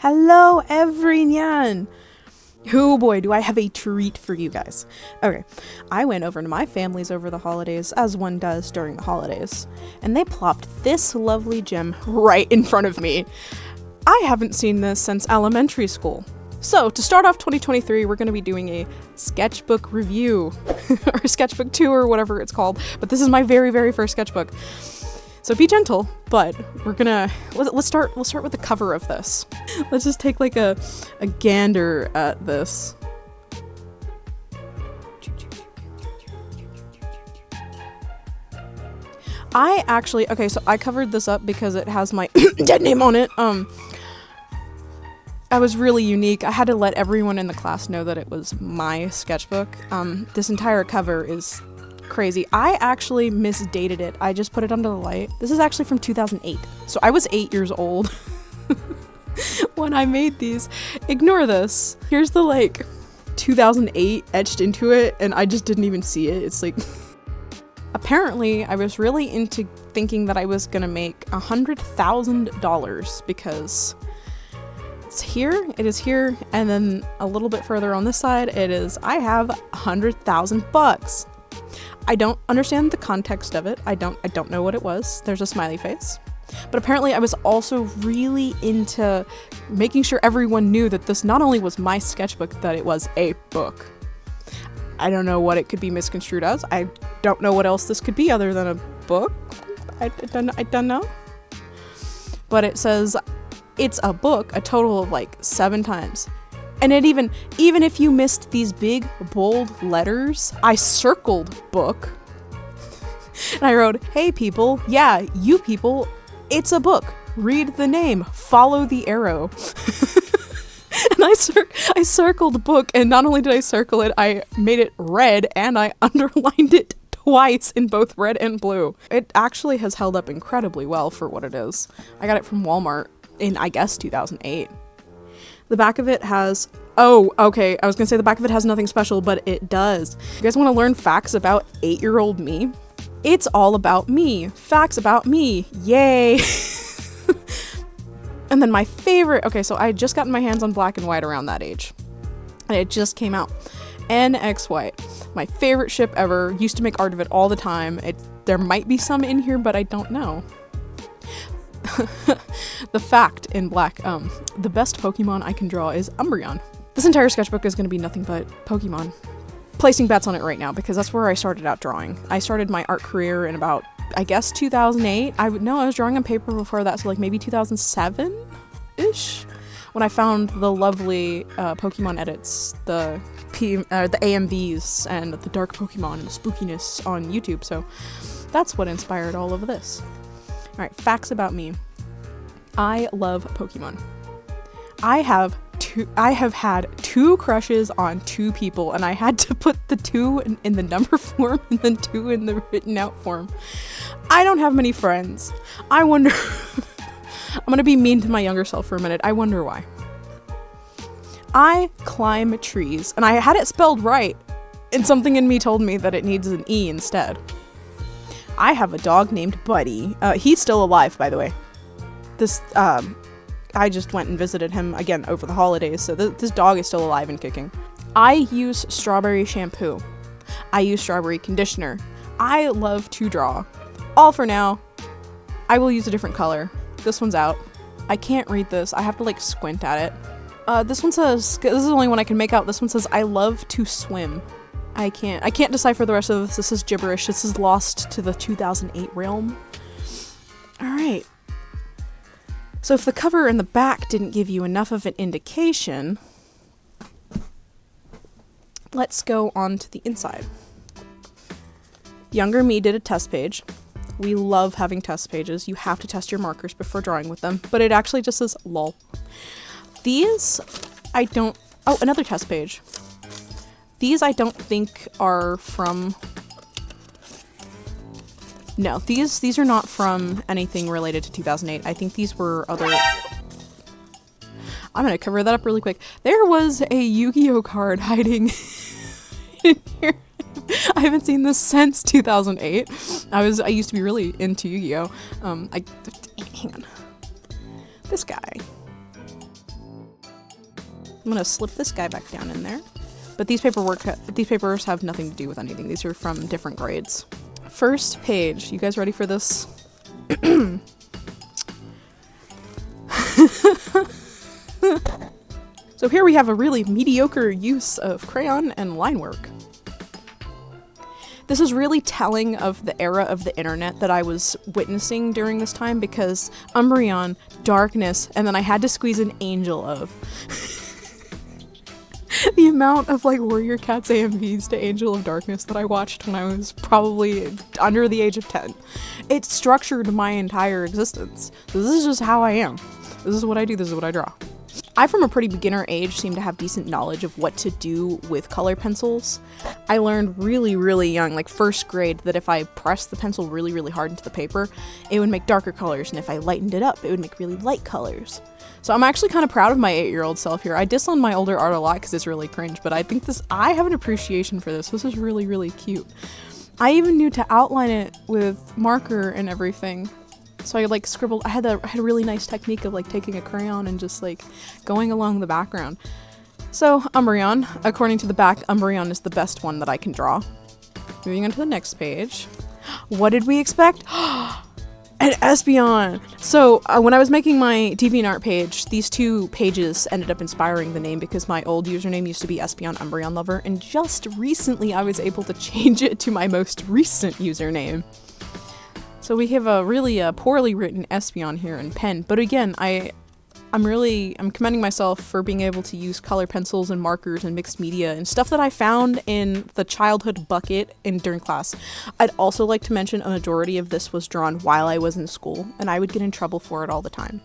Hello everyone! Oh boy, do I have a treat for you guys. Okay, I went over to my family's over the holidays, as one does during the holidays, and they plopped this lovely gem right in front of me. I haven't seen this since elementary school. So, to start off 2023, we're going to be doing a sketchbook review, or sketchbook 2 or whatever it's called, but this is my very first sketchbook. So be gentle, but we're gonna, let's start with the cover of this. Let's just take like a gander at this. Okay, so I covered this up because it has my dead name on it. I was really unique. I had to let everyone in the class know that it was my sketchbook. This entire cover is crazy. I actually misdated it. I just put it under the light. This is actually from 2008. So I was 8 years old when I made these. Ignore this. Here's the like 2008 etched into it, and I just didn't even see it. It's like apparently I was really into thinking that I was gonna make $100,000 because it's here, it is here, and then a little bit further on this side it is I have $100,000. I don't understand the context of it. I don't know what it was. There's a smiley face. But apparently I was also really into making sure everyone knew that this not only was my sketchbook, that it was a book. I don't know what it could be misconstrued as. I don't know what else this could be other than a book. I don't know. But it says it's a book a total of like 7 times. And it even if you missed these big, bold letters, I circled book. And I wrote, hey people, yeah, you people, it's a book. Read the name, follow the arrow. And I circled book, and not only did I circle it, I made it red and I underlined it twice in both red and blue. It actually has held up incredibly well for what it is. I got it from Walmart in, I guess, 2008. The back of it has, oh, okay, I was gonna say the back of it has nothing special, but it does. You guys wanna learn facts about 8-year-old me? It's all about me. Facts about me. Yay! And then my favorite, okay, so I had just gotten my hands on black and white around that age. And it just came out. NX White. My favorite ship ever. Used to make art of it all the time. There might be some in here, but I don't know. The fact in black, the best Pokemon I can draw is Umbreon. This entire sketchbook is going to be nothing but Pokemon. Placing bets on it right now because that's where I started out drawing. I started my art career in about, I guess, 2008. I was drawing on paper before that, so like maybe 2007-ish, when I found the lovely Pokemon edits, the AMVs and the dark Pokemon and the spookiness on YouTube, so that's what inspired all of this. Alright, facts about me. I love Pokemon. I have had 2 crushes on 2 people, and I had to put the 2 in the number form and then 2 in the written out form. I don't have many friends. I wonder I'm gonna be mean to my younger self for a minute. I wonder why. I climb trees, and I had it spelled right, and something in me told me that it needs an E instead. I have a dog named Buddy. He's still alive, by the way. I just went and visited him again over the holidays, so this dog is still alive and kicking. I use strawberry shampoo. I use strawberry conditioner. I love to draw. All for now. I will use a different color. This one's out. I can't read this. I have to like squint at it. This one says, this is the only one I can make out. This one says, I love to swim. I can't decipher the rest of this. This is gibberish. This is lost to the 2008 realm. Alright. So if the cover and the back didn't give you enough of an indication, let's go on to the inside. Younger me did a test page. We love having test pages. You have to test your markers before drawing with them, but it actually just says lol. These, oh, another test page. These I don't think are from, no, these are not from anything related to 2008. I think these were other, I'm gonna cover that up really quick. There was a Yu-Gi-Oh card hiding in here. I haven't seen this since 2008. I used to be really into Yu-Gi-Oh. Hang on. This guy. I'm gonna slip this guy back down in there. But these papers have nothing to do with anything. These are from different grades. First page. You guys ready for this? So here we have a really mediocre use of crayon and line work. This is really telling of the era of the internet that I was witnessing during this time, because Umbreon, darkness, and then I had to squeeze an angel of. The amount of like Warrior Cats AMVs to Angel of Darkness that I watched when I was probably under the age of 10. It structured my entire existence. So this is just how I am. This is what I do, this is what I draw. I, from a pretty beginner age, seem to have decent knowledge of what to do with color pencils. I learned really, really young, like first grade, that if I pressed the pencil really, really hard into the paper, it would make darker colors, and if I lightened it up, it would make really light colors. So I'm actually kind of proud of my 8-year-old self here. I diss on my older art a lot because it's really cringe, but I think I have an appreciation for this. This is really, really cute. I even knew to outline it with marker and everything. So I like scribbled, I had a really nice technique of like taking a crayon and just like going along the background. So Umbreon, according to the back, Umbreon is the best one that I can draw. Moving on to the next page. What did we expect? An Espeon! So when I was making my DeviantArt page, these two pages ended up inspiring the name because my old username used to be Espeon Umbreon Lover, and just recently I was able to change it to my most recent username. So we have a really poorly written Espeon here in pen, but again, I'm commending myself for being able to use color pencils and markers and mixed media and stuff that I found in the childhood bucket during class. I'd also like to mention a majority of this was drawn while I was in school, and I would get in trouble for it all the time.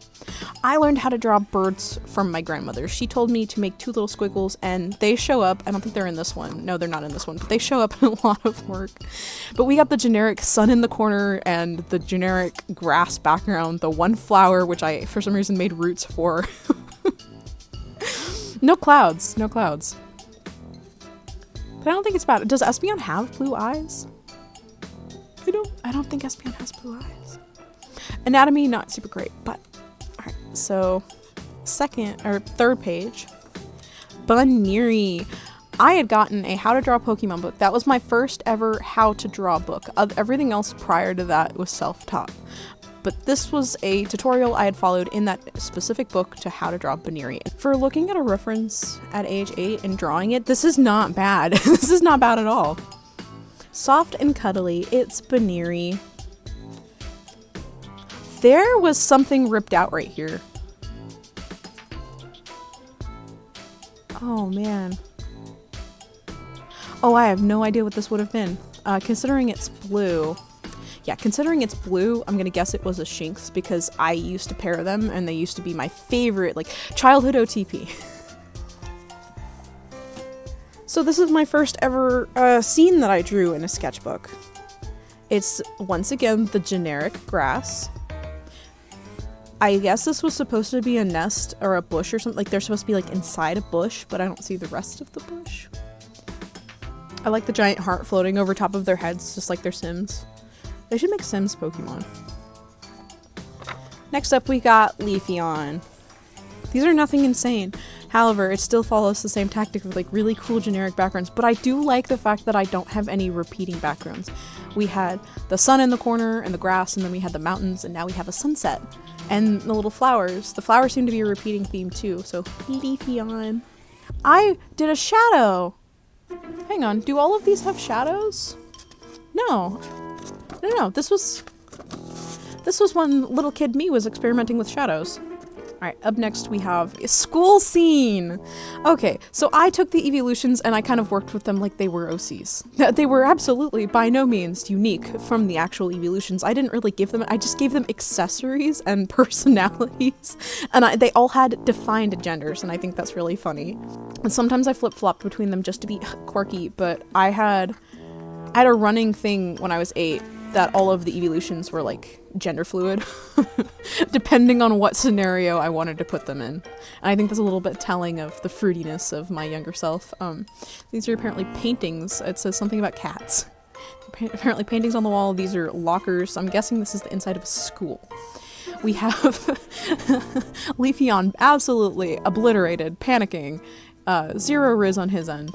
I learned how to draw birds from my grandmother. She told me to make two little squiggles, and they show up. I don't think they're in this one. No, they're not in this one, but they show up in a lot of work. But we got the generic sun in the corner and the generic grass background, the one flower, which I, for some reason, made roots for. No clouds, no clouds. But I don't think it's bad. Does Espeon have blue eyes? I don't think Espeon has blue eyes. Anatomy, not super great, but alright, so third page. Buneary. I had gotten a how to draw Pokemon book. That was my first ever how to draw book. Everything else prior to that was self-taught. But this was a tutorial I had followed in that specific book to how to draw Buneary. For looking at a reference at age 8 and drawing it, this is not bad. This is not bad at all. Soft and cuddly, it's Buneary. There was something ripped out right here. Oh man. Oh, I have no idea what this would have been. Considering it's blue. Yeah, considering it's blue, I'm gonna guess it was a Shinx because I used to pair them and they used to be my favorite, like, childhood OTP. So this is my first ever scene that I drew in a sketchbook. It's, once again, the generic grass. I guess this was supposed to be a nest or a bush or something. Like, they're supposed to be, like, inside a bush, but I don't see the rest of the bush. I like the giant heart floating over top of their heads, just like their Sims. They should make Sims Pokemon. Next up, we got Leafeon. These are nothing insane. However, it still follows the same tactic of like really cool generic backgrounds, but I do like the fact that I don't have any repeating backgrounds. We had the sun in the corner and the grass, and then we had the mountains, and now we have a sunset. And the little flowers. The flowers seem to be a repeating theme too, so Leafeon. I did a shadow! Hang on, do all of these have shadows? No. No, this was when little kid me was experimenting with shadows. Alright, up next we have a school scene! Okay, so I took the Eeveelutions and I kind of worked with them like they were OCs. They were absolutely by no means unique from the actual Eeveelutions. I didn't really give them, I just gave them accessories and personalities. And they all had defined genders, and I think that's really funny. And sometimes I flip-flopped between them just to be quirky, but I had a running thing when I was 8 that all of the Eeveelutions were like gender fluid, depending on what scenario I wanted to put them in. And I think that's a little bit telling of the fruitiness of my younger self. These are apparently paintings. It says something about cats. Apparently paintings on the wall. These are lockers. I'm guessing this is the inside of a school. We have Leafeon absolutely obliterated, panicking, zero riz on his end.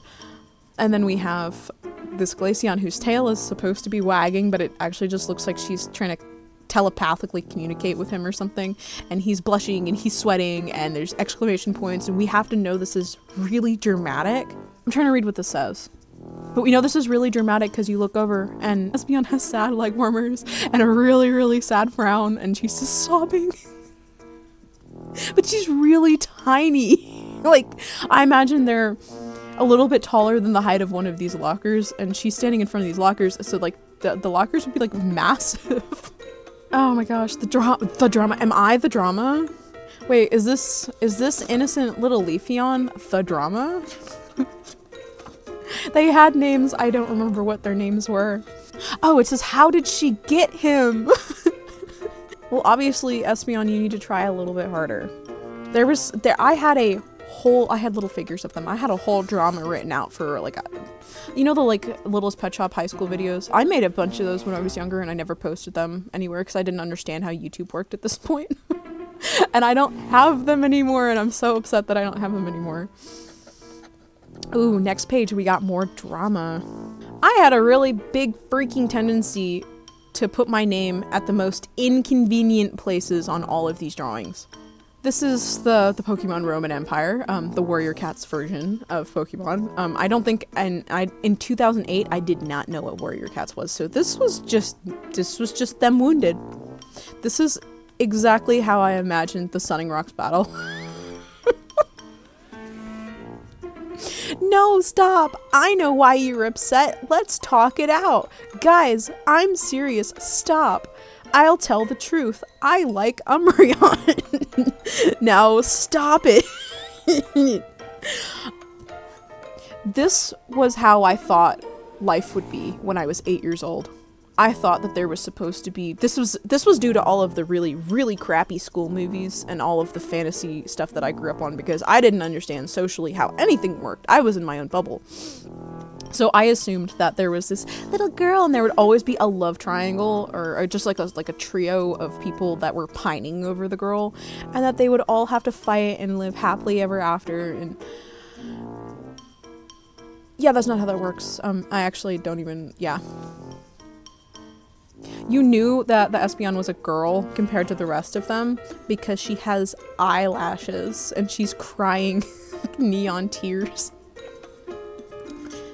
And then we have this Glaceon whose tail is supposed to be wagging, but it actually just looks like she's trying to telepathically communicate with him or something. And he's blushing and he's sweating and there's exclamation points, and we have to know this is really dramatic. I'm trying to read what this says. But we know this is really dramatic because you look over and Espeon has sad leg warmers and a really, really sad frown, and she's just sobbing. But she's really tiny. Like, I imagine they're a little bit taller than the height of one of these lockers, and she's standing in front of these lockers, so like the lockers would be like massive. Oh my gosh, the drama. Am I the drama? Wait, is this innocent little Leafeon the drama? They had names, I don't remember what their names were. Oh, it says, how did she get him? Well, obviously, Espeon, you need to try a little bit harder. I had little figures of them. I had a whole drama written out for like, you know, the like Littlest Pet Shop high school videos? I made a bunch of those when I was younger and I never posted them anywhere because I didn't understand how YouTube worked at this point. And I don't have them anymore, and I'm so upset that I don't have them anymore. Ooh, next page, we got more drama. I had a really big freaking tendency to put my name at the most inconvenient places on all of these drawings. This is the Pokemon Roman Empire, the Warrior Cats version of Pokemon. I don't think, in 2008, I did not know what Warrior Cats was, so this was just them wounded. This is exactly how I imagined the Sunning Rocks battle. No, stop! I know why you're upset. Let's talk it out. Guys, I'm serious. Stop. I'll tell the truth. I like Umbreon. Now stop it. This was how I thought life would be when I was 8 years old. I thought that there was supposed to be, this was due to all of the really, really crappy school movies and all of the fantasy stuff that I grew up on, because I didn't understand socially how anything worked. I was in my own bubble. So I assumed that there was this little girl and there would always be a love triangle or just like a trio of people that were pining over the girl, and that they would all have to fight and live happily ever after. And yeah, that's not how that works. I actually don't even, yeah. You knew that the Espeon was a girl compared to the rest of them because she has eyelashes and she's crying neon tears.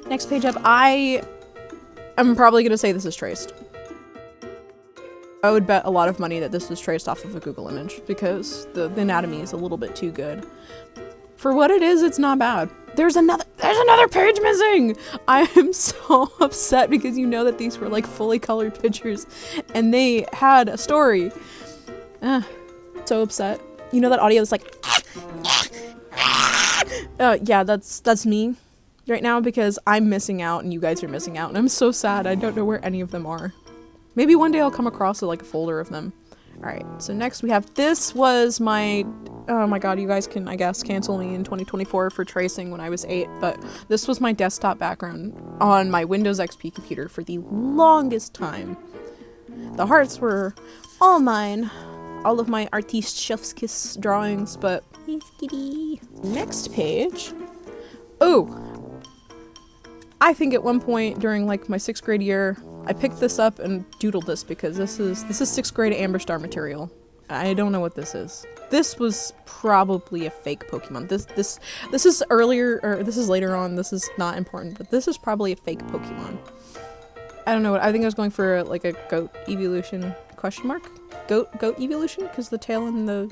Next page up, I'm probably gonna say this is traced. I would bet a lot of money that this was traced off of a Google image because the anatomy is a little bit too good. For what it is, it's not bad. There's another page missing! I am so upset because you know that these were like fully colored pictures and they had a story. So upset. You know that audio that's like yeah, that's me right now because I'm missing out and you guys are missing out and I'm so sad. I don't know where any of them are. Maybe one day I'll come across like a folder of them. Alright, so next we have, this was my, oh my god, you guys can, I guess, cancel me in 2024 for tracing when I was 8, but this was my desktop background on my Windows XP computer for the longest time. The hearts were all mine, all of my artiste chef's kiss drawings, but next page. Oh, I think at one point during like my 6th grade year, I picked this up and doodled this because this is 6th grade Amber Star material. I don't know what this is. This was probably a fake Pokemon. This is earlier, or this is later on. This is not important, but this is probably a fake Pokemon. I don't know what, I think I was going for like a goat evolution question mark? Goat evolution? Because the tail and the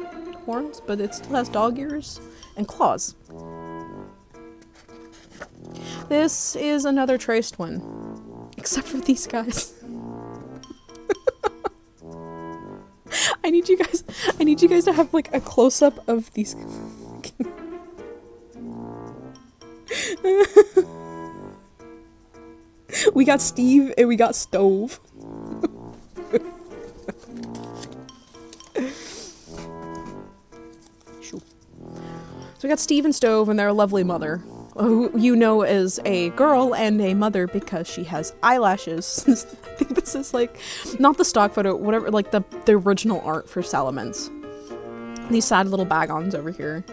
horns, but it still has dog ears and claws. This is another traced one. Except for these guys. I need you guys to have like a close-up of these. We got Steve and we got Stove. So we got Steve and Stove and their lovely mother. who you know is a girl and a mother because she has eyelashes. I think this is like, not the stock photo, whatever, like the original art for Salamence. These sad little bag-ons over here.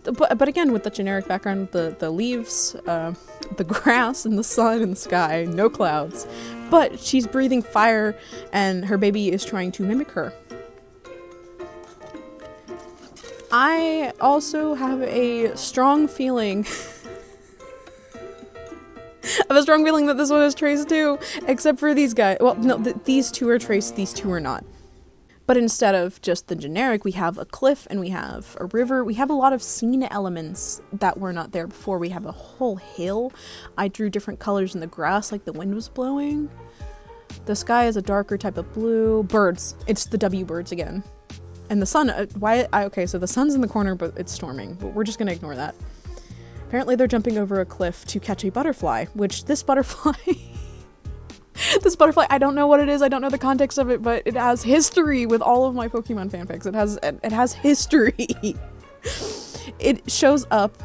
But again, with the generic background, the leaves, the grass and the sun and the sky, no clouds. But she's breathing fire and her baby is trying to mimic her. I also have a strong feeling that this one is traced too, except for these guys. Well, no, these two are traced, these two are not. But instead of just the generic, we have a cliff and we have a river. We have a lot of scene elements that were not there before. We have a whole hill. I drew different colors in the grass, like the wind was blowing. The sky is a darker type of blue. Birds. It's the W birds again. And the sun, okay, so the sun's in the corner, but it's storming. But we're just gonna ignore that. Apparently they're jumping over a cliff to catch a butterfly, which this butterfly... This butterfly, I don't know what it is, I don't know the context of it, but it has history with all of my Pokemon fanfics. It has history. It shows up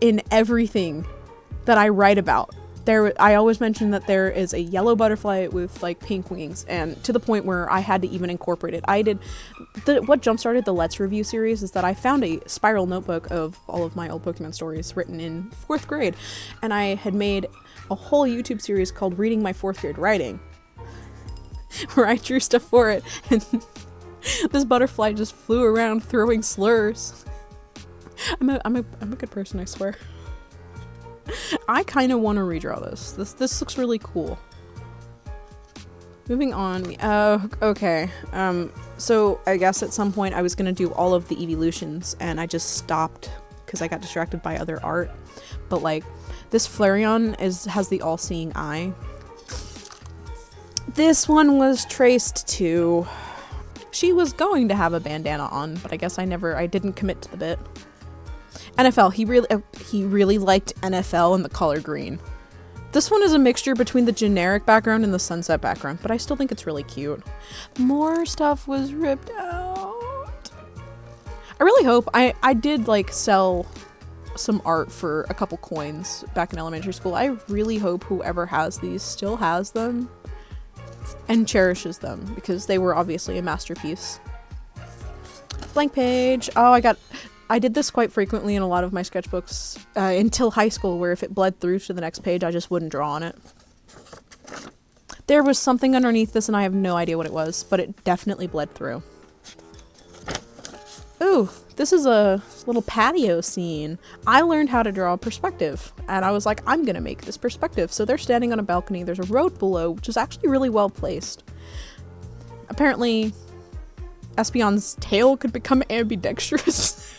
in everything that I write about. I always mention that there is a yellow butterfly with like pink wings, and to the point where I had to even incorporate it. What jump-started the Let's Review series is that I found a spiral notebook of all of my old Pokemon stories written in 4th grade, and I had made a whole YouTube series called Reading My 4th Grade Writing, where I drew stuff for it, and this butterfly just flew around throwing slurs. I'm a good person, I swear. I kind of want to redraw this. This looks really cool. Moving on. Okay. So I guess at some point I was gonna do all of the Eeveelutions, and I just stopped because I got distracted by other art. But like, this Flareon has the all-seeing eye. This one was traced too. She was going to have a bandana on, but I guess I didn't commit to the bit. NFL, he really liked NFL and the color green. This one is a mixture between the generic background and the sunset background, but I still think it's really cute. More stuff was ripped out. I really hope, I did like sell some art for a couple coins back in elementary school. I really hope whoever has these still has them and cherishes them, because they were obviously a masterpiece. Blank page. Oh, I did this quite frequently in a lot of my sketchbooks until high school, where if it bled through to the next page, I just wouldn't draw on it. There was something underneath this and I have no idea what it was, but it definitely bled through. Ooh, this is a little patio scene. I learned how to draw perspective, and I was like, I'm gonna make this perspective. So they're standing on a balcony, there's a road below, which is actually really well placed. Apparently, Espeon's tail could become ambidextrous.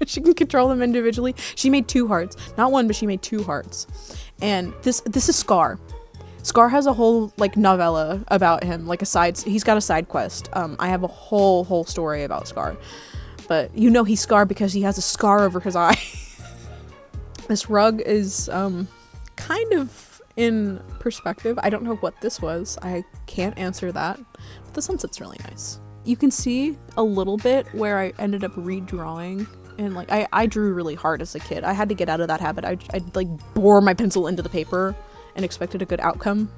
She can control them individually. She made 2 hearts. Not 1, but she made 2 hearts. And this is Scar. Scar has a whole, like, novella about him. Like, he's got a side quest. I have a whole story about Scar. But you know he's Scar because he has a scar over his eye. This rug is, kind of in perspective. I don't know what this was. I can't answer that. But the sunset's really nice. You can see a little bit where I ended up redrawing. And like, I drew really hard as a kid. I had to get out of that habit. I'd like bore my pencil into the paper and expected a good outcome.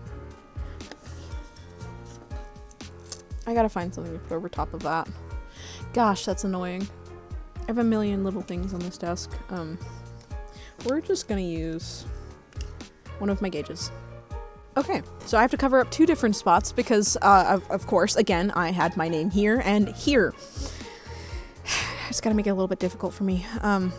I gotta find something to put over top of that. Gosh, that's annoying. I have a million little things on this desk. We're just gonna use one of my gauges. Okay, so I have to cover up 2 different spots because, of course, again, I had my name here and here. It's gotta make it a little bit difficult for me.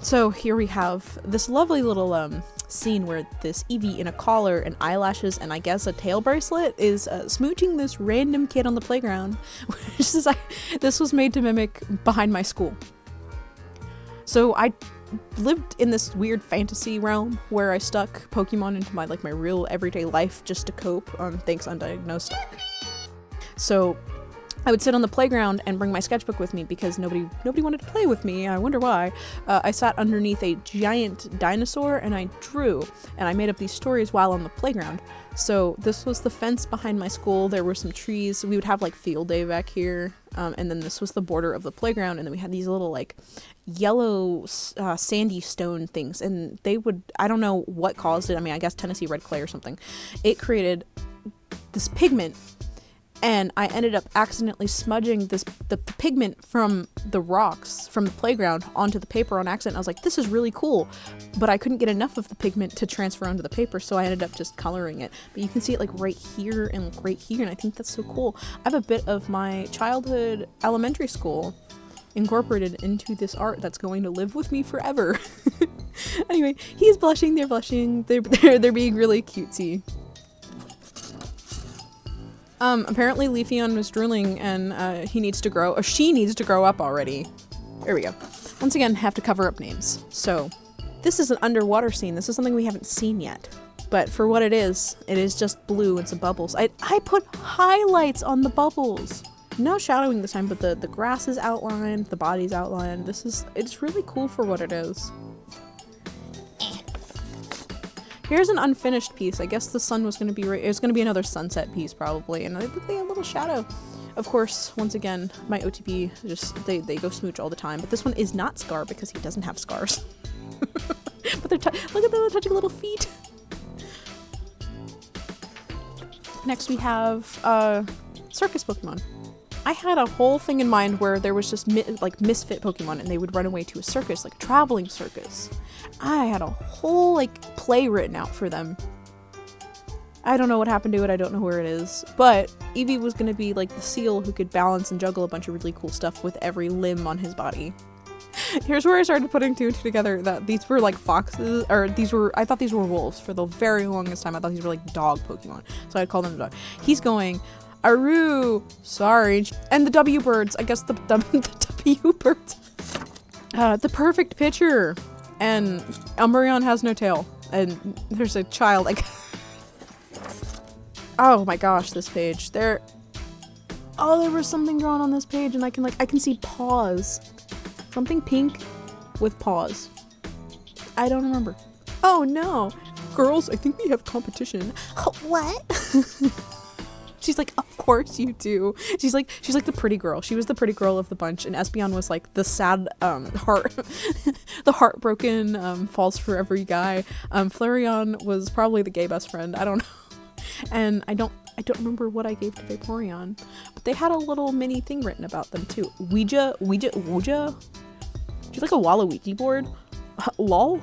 So here we have this lovely little scene where this Eevee in a collar and eyelashes and I guess a tail bracelet is smooching this random kid on the playground. This was made to mimic behind my school. So I lived in this weird fantasy realm where I stuck Pokemon into my real everyday life just to cope. Thanks, Undiagnosed. So I would sit on the playground and bring my sketchbook with me because nobody wanted to play with me. I wonder why. I sat underneath a giant dinosaur and I drew, and I made up these stories while on the playground. So this was the fence behind my school. There were some trees. We would have like field day back here, and then this was the border of the playground, and then we had these little like yellow sandy stone things, and they would, I don't know what caused it. I mean, I guess Tennessee red clay or something. It created this pigment. And I ended up accidentally smudging the pigment from the rocks from the playground onto the paper on accident. I was like, this is really cool. But I couldn't get enough of the pigment to transfer onto the paper, so I ended up just coloring it. But you can see it like right here and right here, and I think that's so cool. I have a bit of my childhood elementary school incorporated into this art that's going to live with me forever. Anyway, he's blushing, they're blushing, they're being really cutesy. Apparently Leafeon was drooling and, he needs to grow, or she needs to grow up already. There we go. Once again, have to cover up names. So, this is an underwater scene. This is something we haven't seen yet. But for what it is just blue and some bubbles. I put highlights on the bubbles. No shadowing this time, but the grass is outlined, the body's outlined. It's really cool for what it is. Here's an unfinished piece. I guess the sun was going to be it's going to be another sunset piece probably, and I think they have a little shadow. Of course, once again, my OTP just they go smooch all the time, but this one is not Scar because he doesn't have scars. But look at them touching little feet. Next we have circus Pokemon. I had a whole thing in mind where there was just like misfit Pokemon and they would run away to a circus, like traveling circus. I had a whole like play written out for them. I don't know what happened to it, I don't know where it is, but Eevee was gonna be like the seal who could balance and juggle a bunch of really cool stuff with every limb on his body. Here's where I started putting two and two together, that these were like foxes, or I thought these were wolves for the very longest time. I thought these were like dog Pokemon, so I'd call them dog. He's going, Aru, sorry, and the W birds, I guess the W birds. The perfect picture, and Umbreon has no tail, and there's a child, like, oh my gosh, this page, there was something drawn on this page, and I can see paws, something pink with paws. I don't remember. Oh no, girls, I think we have competition. What? She's like, of course you do. She's like the pretty girl. She was the pretty girl of the bunch, and Espeon was like the sad the heartbroken falls for every guy. Flareon was probably the gay best friend. I don't know. And I don't remember what I gave to Vaporeon, but they had a little mini thing written about them too. Ouija. She's like a Waluigi board. Lol.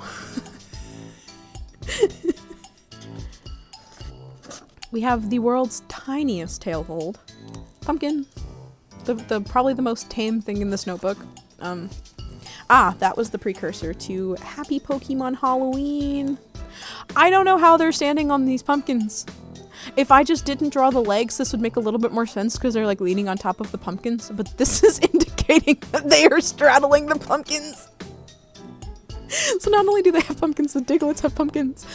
We have the world's tiniest tailhold. Pumpkin. The probably the most tame thing in this notebook. That was the precursor to Happy Pokemon Halloween. I don't know how they're standing on these pumpkins. If I just didn't draw the legs, this would make a little bit more sense because they're like leaning on top of the pumpkins, but this is indicating that they are straddling the pumpkins. So not only do they have pumpkins, the Digletts have pumpkins.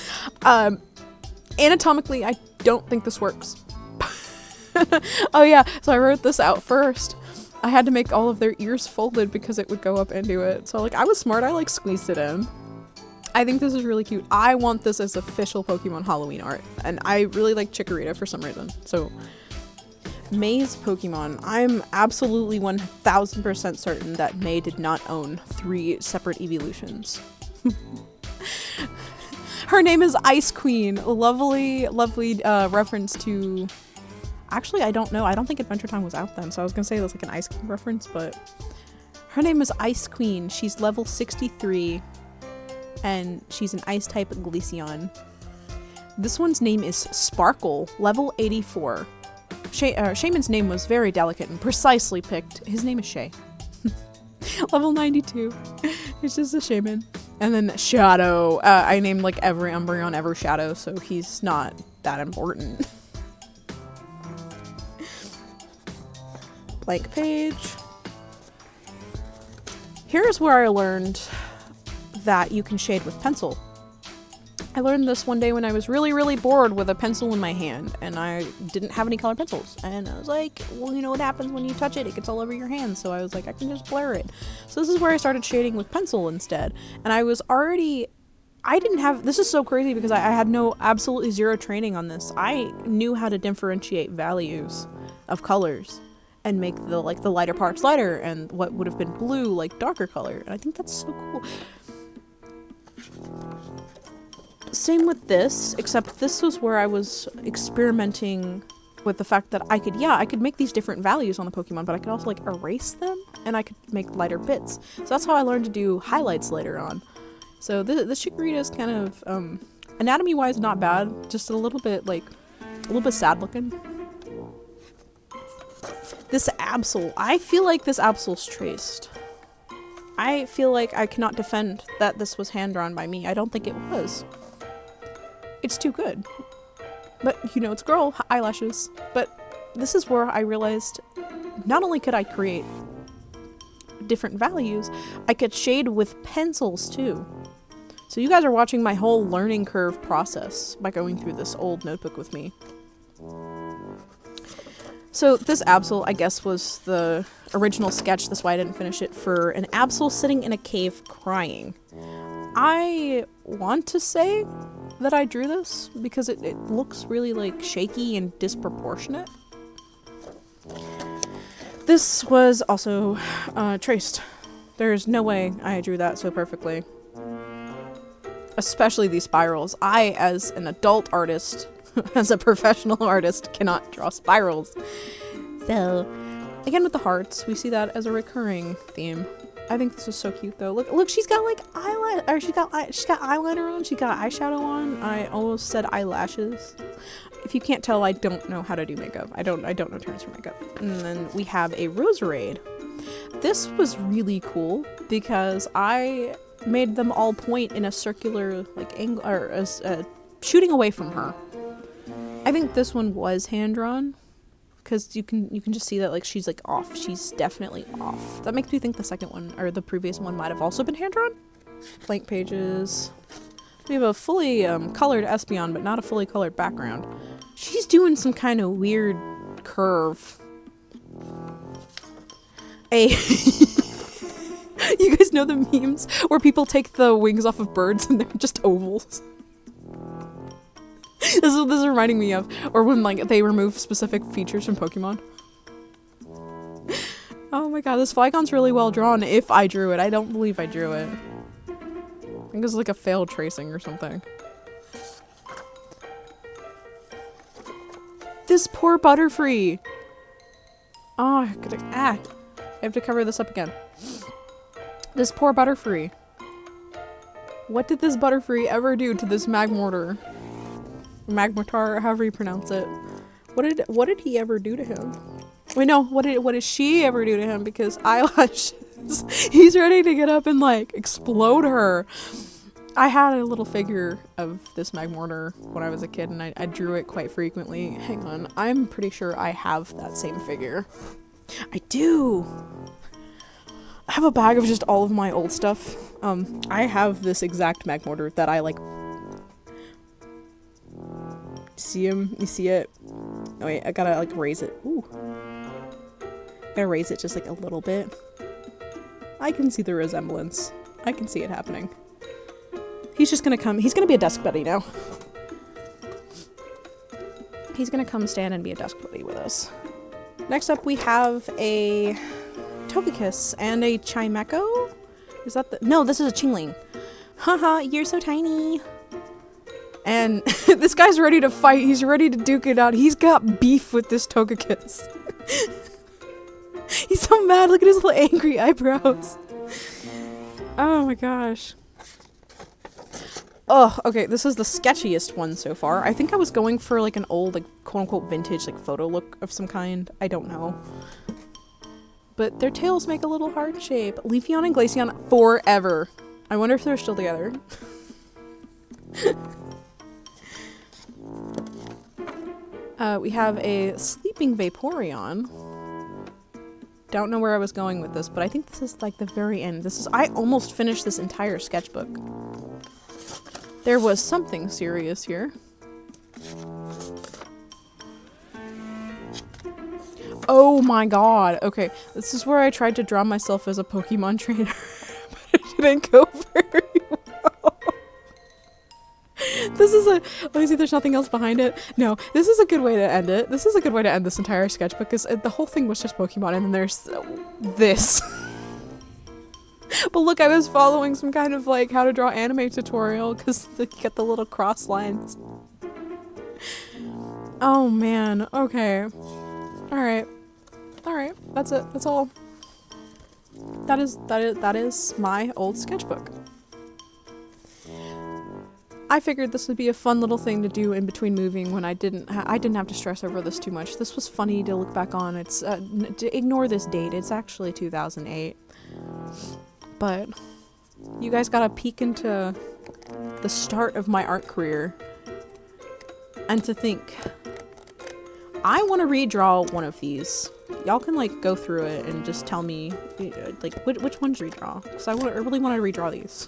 Anatomically, I don't think this works. Oh yeah, so I wrote this out first. I had to make all of their ears folded because it would go up into it. So like, I was smart, I like squeezed it in. I think this is really cute. I want this as official Pokemon Halloween art. And I really like Chikorita for some reason. So, May's Pokemon. I'm absolutely 1000% certain that May did not own 3 separate Eeveelutions. Her name is Ice Queen. A lovely reference to... Actually, I don't know. I don't think Adventure Time was out then, so I was gonna say that's like an Ice King reference, but... Her name is Ice Queen. She's level 63, and she's an Ice-type Glaceon. This one's name is Sparkle, level 84. Shaman's name was very delicate and precisely picked. His name is Shay. Level 92. It's just a Shaman. And then Shadow. I named like every Umbreon ever Shadow, so he's not that important. Blank page. Here's where I learned that you can shade with pencil. I learned this one day when I was really, really bored with a pencil in my hand, and I didn't have any colored pencils. And I was like, well, you know what happens when you touch it? It gets all over your hand. So I was like, I can just blur it. So this is where I started shading with pencil instead. And I didn't have, this is so crazy because I had absolutely zero training on this. I knew how to differentiate values of colors and make the lighter parts lighter and what would have been blue like darker color. And I think that's so cool. Same with this, except this was where I was experimenting with the fact that I could make these different values on the Pokemon, but I could also like erase them and I could make lighter bits. So that's how I learned to do highlights later on. So this Chikorita is kind of, anatomy wise not bad, just a little bit sad looking. This Absol, I feel like this Absol's traced. I feel like I cannot defend that this was hand-drawn by me. I don't think it was. It's too good. But, you know, it's a girl, eyelashes. But this is where I realized not only could I create different values, I could shade with pencils too. So you guys are watching my whole learning curve process by going through this old notebook with me. So this Absol, I guess, was the original sketch, that's why I didn't finish it, for an Absol sitting in a cave crying. I want to say that I drew this because it looks really like shaky and disproportionate. This was also traced. There's no way I drew that so perfectly. Especially these spirals. I, as an adult artist, as a professional artist, cannot draw spirals. So, again with the hearts, we see that as a recurring theme. I think this is so cute though. Look, she's got like eyeliner, or she's got eyeliner on, she got eyeshadow on. I almost said eyelashes. If you can't tell, I don't know how to do makeup. I don't know terms for makeup. And then we have a Roserade. This was really cool because I made them all point in a circular like angle, or shooting away from her. I think this one was hand drawn because you can just see that like she's like off. She's definitely off. That makes me think the second one or the previous one might have also been hand drawn. Blank pages. We have a fully colored Espeon, but not a fully colored background. She's doing some kind of weird curve. You guys know the memes where people take the wings off of birds and they're just ovals? This is reminding me of, or when like they remove specific features from Pokemon. Oh my god, this Flygon's really well drawn if I drew it. I don't believe I drew it. I think it was like a failed tracing or something. This poor Butterfree! Oh, I have to cover this up again. This poor Butterfree. What did this Butterfree ever do to this Magmortar? Magmortar, however you pronounce it. What did he ever do to him? Wait, no, what did she ever do to him? Because eyelashes. He's ready to get up and like explode her. I had a little figure of this Magmortar when I was a kid and I drew it quite frequently. Hang on, I'm pretty sure I have that same figure. I do! I have a bag of just all of my old stuff. I have this exact Magmortar that I like. See him? You see it? Oh wait, I gotta like raise it. Ooh. Gotta raise it just like a little bit. I can see the resemblance. I can see it happening. He's just gonna come. He's gonna be a desk buddy now. He's gonna come stand and be a desk buddy with us. Next up we have a Togekiss and a Chimecho? Is that the— no, this is a Chingling. Haha, you're so tiny. And this guy's ready to fight. He's ready to duke it out. He's got beef with this Togekiss. He's so mad. Look at his little angry eyebrows. Oh my gosh. Oh, okay, this is the sketchiest one so far. I think I was going for like an old, like, quote-unquote vintage, like, photo look of some kind. I don't know. But their tails make a little heart shape. Leafeon and Glaceon forever. I wonder if they're still together. We have a sleeping Vaporeon. Don't know where I was going with this, but I think this is like the very end. I almost finished this entire sketchbook. There was something serious here. Oh my god. Okay, this is where I tried to draw myself as a Pokemon trainer, but it didn't go very well. This is a... Let me see, there's nothing else behind it. No, this is a good way to end it. This is a good way to end this entire sketchbook, because the whole thing was just Pokemon, and then there's this. But look, I was following some kind of like how to draw anime tutorial, because you get the little cross lines. Oh man, okay. Alright. Alright, that's it. That's all. That is my old sketchbook. I figured this would be a fun little thing to do in between moving when I didn't have to stress over this too much. This was funny to look back on. It's ignore this date. It's actually 2008. But you guys got a peek into the start of my art career. And to think, I want to redraw one of these. Y'all can like go through it and just tell me like which ones redraw, because I really want to redraw these.